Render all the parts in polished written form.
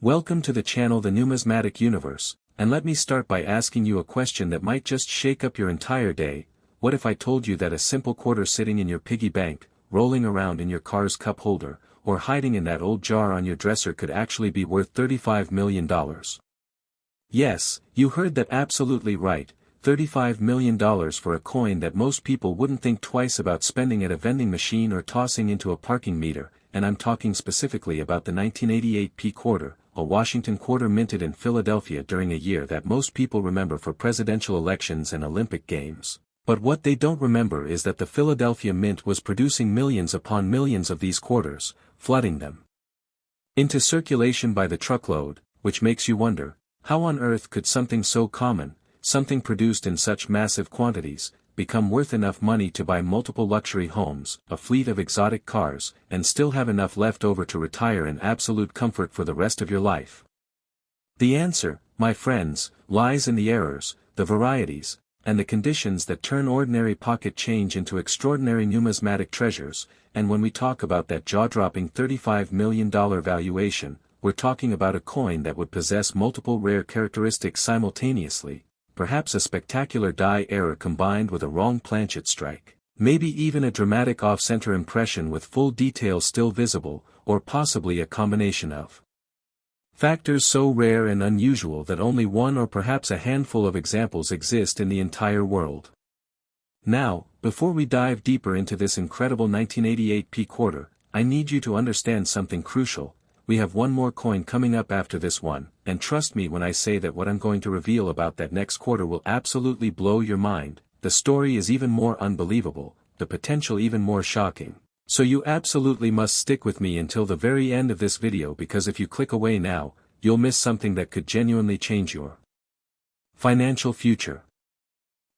Welcome to the channel The Numismatic Universe, and let me start by asking you a question that might just shake up your entire day. What if I told you that a simple quarter sitting in your piggy bank, rolling around in your car's cup holder, or hiding in that old jar on your dresser could actually be worth $35 million? Yes, you heard that absolutely right, $35 million for a coin that most people wouldn't think twice about spending at a vending machine or tossing into a parking meter, and I'm talking specifically about the 1988 P quarter, a Washington quarter minted in Philadelphia during a year that most people remember for presidential elections and Olympic Games. But what they don't remember is that the Philadelphia Mint was producing millions upon millions of these quarters, flooding them into circulation by the truckload, which makes you wonder, how on earth could something so common, something produced in such massive quantities, become worth enough money to buy multiple luxury homes, a fleet of exotic cars, and still have enough left over to retire in absolute comfort for the rest of your life? The answer, my friends, lies in the errors, the varieties, and the conditions that turn ordinary pocket change into extraordinary numismatic treasures. And when we talk about that jaw-dropping $35 million valuation, we're talking about a coin that would possess multiple rare characteristics simultaneously. Perhaps a spectacular die error combined with a wrong planchet strike, maybe even a dramatic off-center impression with full details still visible, or possibly a combination of factors so rare and unusual that only one or perhaps a handful of examples exist in the entire world. Now, before we dive deeper into this incredible 1988 P quarter, I need you to understand something crucial. We have one more coin coming up after this one, and trust me when I say that what I'm going to reveal about that next quarter will absolutely blow your mind. The story is even more unbelievable, the potential even more shocking. So you absolutely must stick with me until the very end of this video, because if you click away now, you'll miss something that could genuinely change your financial future.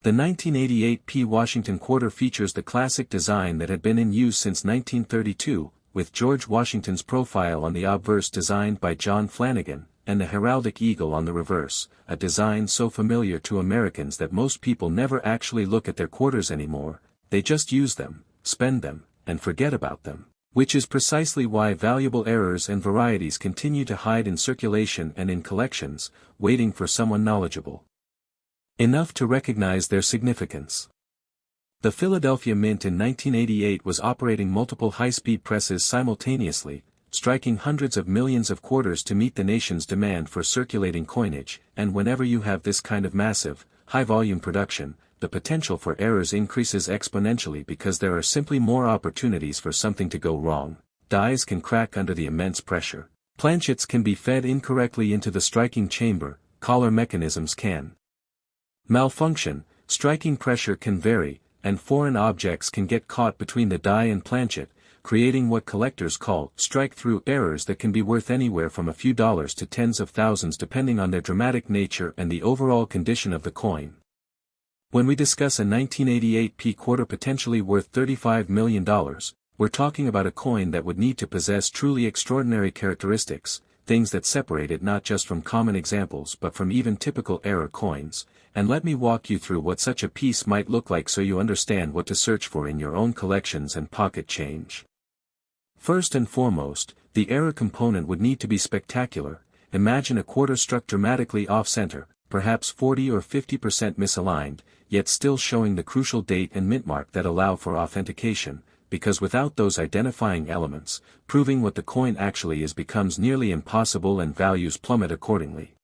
The 1988 P Washington quarter features the classic design that had been in use since 1932, with George Washington's profile on the obverse designed by John Flanagan, and the heraldic eagle on the reverse, a design so familiar to Americans that most people never actually look at their quarters anymore, they just use them, spend them, and forget about them, which is precisely why valuable errors and varieties continue to hide in circulation and in collections, waiting for someone knowledgeable enough to recognize their significance. The Philadelphia Mint in 1988 was operating multiple high-speed presses simultaneously, striking hundreds of millions of quarters to meet the nation's demand for circulating coinage, and whenever you have this kind of massive, high-volume production, the potential for errors increases exponentially because there are simply more opportunities for something to go wrong. Dies can crack under the immense pressure. Planchets can be fed incorrectly into the striking chamber, collar mechanisms can malfunction, striking pressure can vary, and foreign objects can get caught between the die and planchet, creating what collectors call strike-through errors that can be worth anywhere from a few dollars to tens of thousands depending on their dramatic nature and the overall condition of the coin. When we discuss a 1988 P quarter potentially worth $35 million, we're talking about a coin that would need to possess truly extraordinary characteristics, things that separate it not just from common examples but from even typical error coins. And let me walk you through what such a piece might look like so you understand what to search for in your own collections and pocket change. First and foremost, the error component would need to be spectacular. Imagine a quarter struck dramatically off-center, perhaps 40 or 50% misaligned, yet still showing the crucial date and mint mark that allow for authentication, because without those identifying elements, proving what the coin actually is becomes nearly impossible and values plummet accordingly.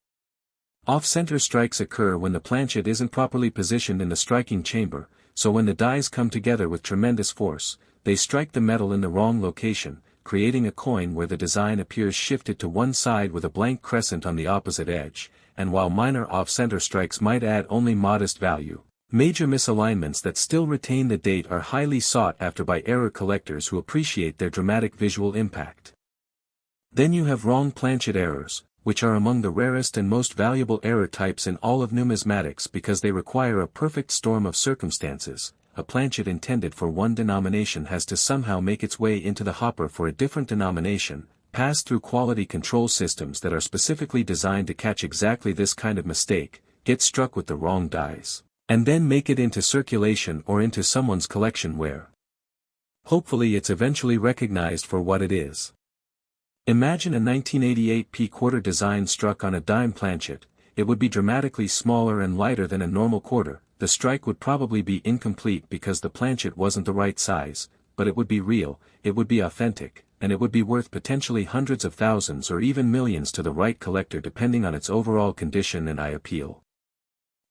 Off-center strikes occur when the planchet isn't properly positioned in the striking chamber, so when the dies come together with tremendous force, they strike the metal in the wrong location, creating a coin where the design appears shifted to one side with a blank crescent on the opposite edge, and while minor off-center strikes might add only modest value, major misalignments that still retain the date are highly sought after by error collectors who appreciate their dramatic visual impact. Then you have wrong planchet errors, which are among the rarest and most valuable error types in all of numismatics because they require a perfect storm of circumstances. A planchet intended for one denomination has to somehow make its way into the hopper for a different denomination, pass through quality control systems that are specifically designed to catch exactly this kind of mistake, get struck with the wrong dies, and then make it into circulation or into someone's collection where hopefully it's eventually recognized for what it is. Imagine a 1988 P-quarter design struck on a dime planchet. It would be dramatically smaller and lighter than a normal quarter. The strike would probably be incomplete because the planchet wasn't the right size, but it would be real, it would be authentic, and it would be worth potentially hundreds of thousands or even millions to the right collector depending on its overall condition and eye appeal.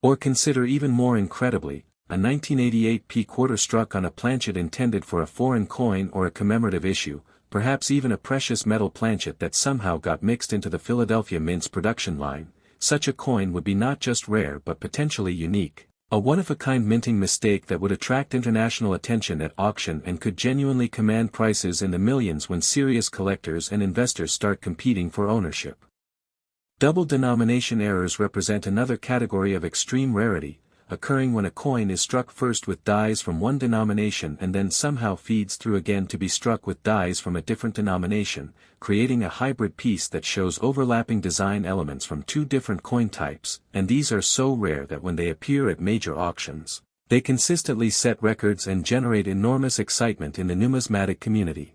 Or consider even more incredibly, a 1988 P-quarter struck on a planchet intended for a foreign coin or a commemorative issue, perhaps even a precious metal planchet that somehow got mixed into the Philadelphia Mint's production line. Such a coin would be not just rare but potentially unique, a one-of-a-kind minting mistake that would attract international attention at auction and could genuinely command prices in the millions when serious collectors and investors start competing for ownership. Double denomination errors represent another category of extreme rarity, occurring when a coin is struck first with dies from one denomination and then somehow feeds through again to be struck with dies from a different denomination, creating a hybrid piece that shows overlapping design elements from two different coin types, and these are so rare that when they appear at major auctions, they consistently set records and generate enormous excitement in the numismatic community.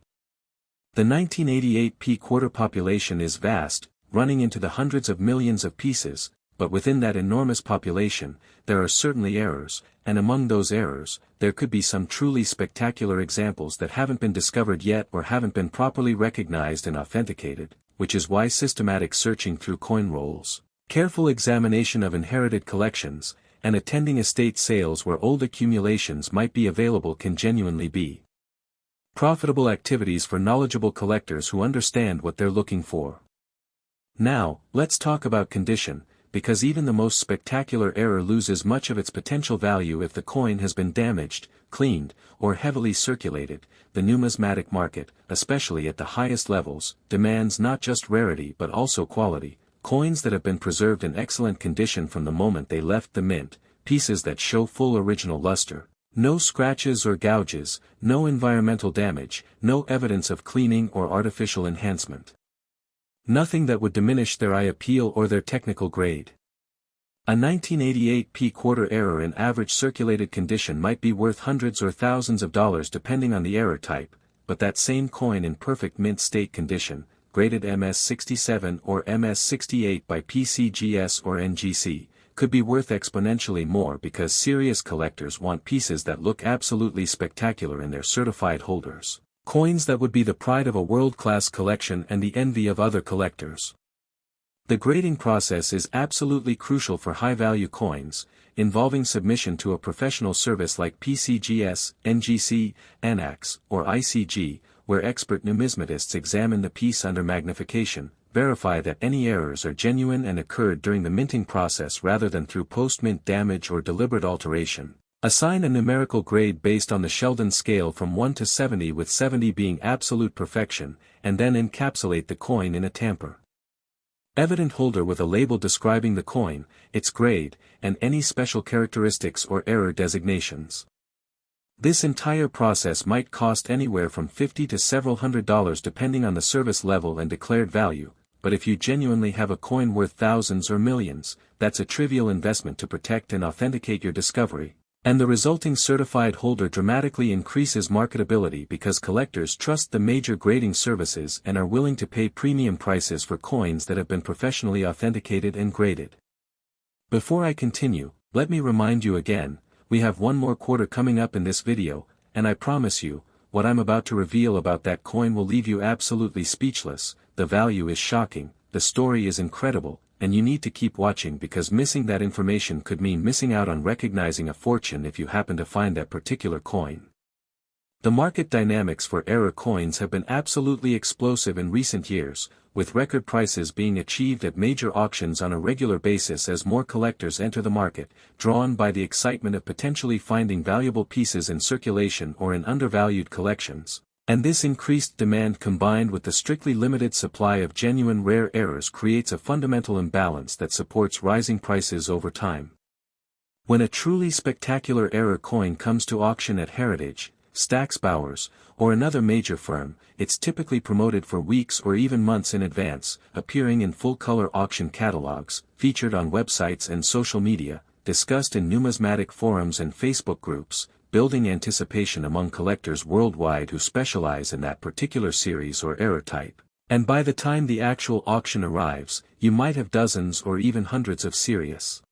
The 1988 P-quarter population is vast, running into the hundreds of millions of pieces, but within that enormous population, there are certainly errors, and among those errors, there could be some truly spectacular examples that haven't been discovered yet or haven't been properly recognized and authenticated, which is why systematic searching through coin rolls, careful examination of inherited collections, and attending estate sales where old accumulations might be available can genuinely be profitable activities for knowledgeable collectors who understand what they're looking for. Now, let's talk about condition, because even the most spectacular error loses much of its potential value if the coin has been damaged, cleaned, or heavily circulated. The numismatic market, especially at the highest levels, demands not just rarity but also quality, coins that have been preserved in excellent condition from the moment they left the mint, pieces that show full original luster, no scratches or gouges, no environmental damage, no evidence of cleaning or artificial enhancement. Nothing that would diminish their eye appeal or their technical grade. A 1988 P-quarter error in average circulated condition might be worth hundreds or thousands of dollars depending on the error type, but that same coin in perfect mint state condition, graded MS67 or MS68 by PCGS or NGC, could be worth exponentially more because serious collectors want pieces that look absolutely spectacular in their certified holders. Coins that would be the pride of a world-class collection and the envy of other collectors. The grading process is absolutely crucial for high-value coins, involving submission to a professional service like PCGS, NGC, ANAX, or ICG, where expert numismatists examine the piece under magnification, verify that any errors are genuine and occurred during the minting process rather than through post-mint damage or deliberate alteration. Assign a numerical grade based on the Sheldon scale from 1 to 70 with 70 being absolute perfection, and then encapsulate the coin in a tamper. Evident holder with a label describing the coin, its grade, and any special characteristics or error designations. This entire process might cost anywhere from $50 to several $100 depending on the service level and declared value, but if you genuinely have a coin worth thousands or millions, that's a trivial investment to protect and authenticate your discovery. And the resulting certified holder dramatically increases marketability because collectors trust the major grading services and are willing to pay premium prices for coins that have been professionally authenticated and graded. Before I continue, let me remind you again, we have one more quarter coming up in this video, and I promise you, what I'm about to reveal about that coin will leave you absolutely speechless. The value is shocking, the story is incredible, and you need to keep watching because missing that information could mean missing out on recognizing a fortune if you happen to find that particular coin. The market dynamics for error coins have been absolutely explosive in recent years, with record prices being achieved at major auctions on a regular basis as more collectors enter the market, drawn by the excitement of potentially finding valuable pieces in circulation or in undervalued collections. And this increased demand combined with the strictly limited supply of genuine rare errors creates a fundamental imbalance that supports rising prices over time. When a truly spectacular error coin comes to auction at Heritage, Stack's Bowers, or another major firm, it's typically promoted for weeks or even months in advance, appearing in full-color auction catalogs, featured on websites and social media, discussed in numismatic forums and Facebook groups, building anticipation among collectors worldwide who specialize in that particular series or error type. And by the time the actual auction arrives, you might have dozens or even hundreds of serious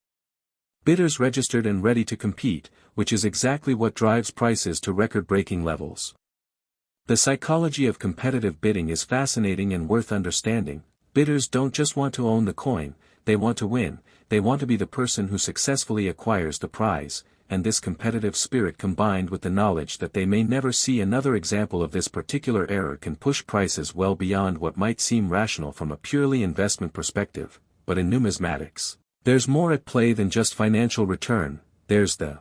bidders registered and ready to compete, which is exactly what drives prices to record-breaking levels. The psychology of competitive bidding is fascinating and worth understanding. Bidders don't just want to own the coin, they want to win, they want to be the person who successfully acquires the prize, and this competitive spirit combined with the knowledge that they may never see another example of this particular error can push prices well beyond what might seem rational from a purely investment perspective. But in numismatics, there's more at play than just financial return. There's the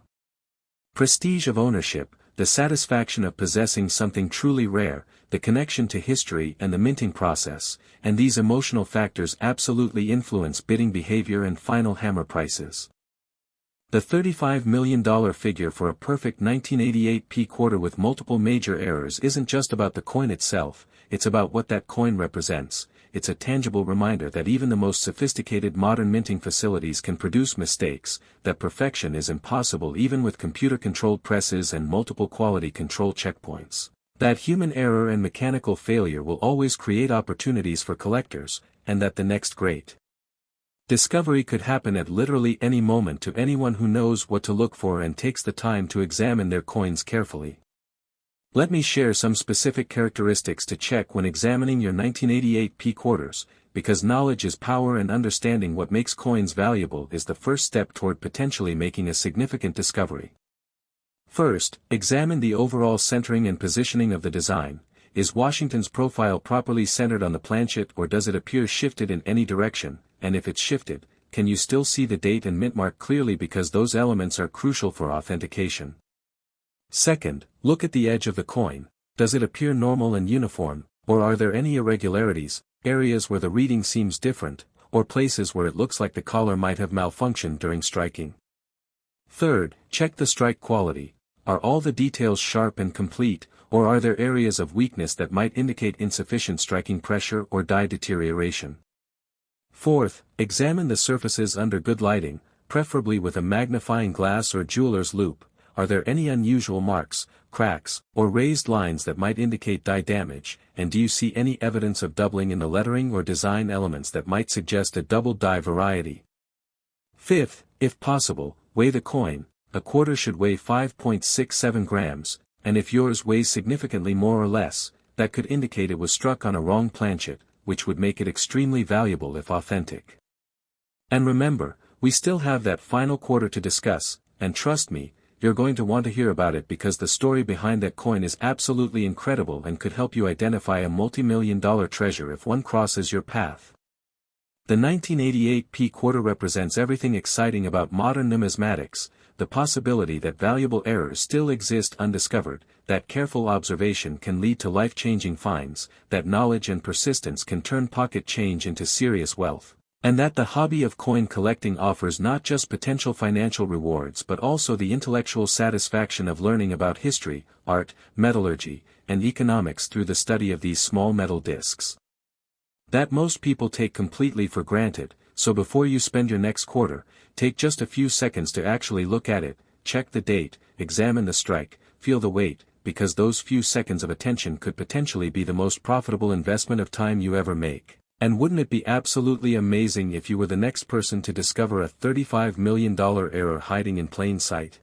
prestige of ownership, the satisfaction of possessing something truly rare, the connection to history and the minting process, and these emotional factors absolutely influence bidding behavior and final hammer prices. The $35 million figure for a perfect 1988 P quarter with multiple major errors isn't just about the coin itself, it's about what that coin represents. It's a tangible reminder that even the most sophisticated modern minting facilities can produce mistakes, that perfection is impossible even with computer-controlled presses and multiple quality control checkpoints, that human error and mechanical failure will always create opportunities for collectors, and that the next great discovery could happen at literally any moment to anyone who knows what to look for and takes the time to examine their coins carefully. Let me share some specific characteristics to check when examining your 1988 P quarters, because knowledge is power and understanding what makes coins valuable is the first step toward potentially making a significant discovery. First, examine the overall centering and positioning of the design. Is Washington's profile properly centered on the planchet or does it appear shifted in any direction, and if it's shifted, can you still see the date and mint mark clearly because those elements are crucial for authentication? Second, look at the edge of the coin. Does it appear normal and uniform, or are there any irregularities, areas where the reading seems different, or places where it looks like the collar might have malfunctioned during striking? Third, check the strike quality. Are all the details sharp and complete, or are there areas of weakness that might indicate insufficient striking pressure or die deterioration? Fourth, examine the surfaces under good lighting, preferably with a magnifying glass or jeweler's loupe. Are there any unusual marks, cracks, or raised lines that might indicate die damage, and do you see any evidence of doubling in the lettering or design elements that might suggest a double die variety? Fifth, if possible, weigh the coin. A quarter should weigh 5.67 grams, and if yours weighs significantly more or less, that could indicate it was struck on a wrong planchet, which would make it extremely valuable if authentic. And remember, we still have that final quarter to discuss, and trust me, you're going to want to hear about it because the story behind that coin is absolutely incredible and could help you identify a multi-million-dollar treasure if one crosses your path. The 1988 P quarter represents everything exciting about modern numismatics, the possibility that valuable errors still exist undiscovered, that careful observation can lead to life-changing finds, that knowledge and persistence can turn pocket change into serious wealth, and that the hobby of coin collecting offers not just potential financial rewards but also the intellectual satisfaction of learning about history, art, metallurgy, and economics through the study of these small metal discs that most people take completely for granted. So before you spend your next quarter, take just a few seconds to actually look at it, check the date, examine the strike, feel the weight, because those few seconds of attention could potentially be the most profitable investment of time you ever make. And wouldn't it be absolutely amazing if you were the next person to discover a $35 million error hiding in plain sight?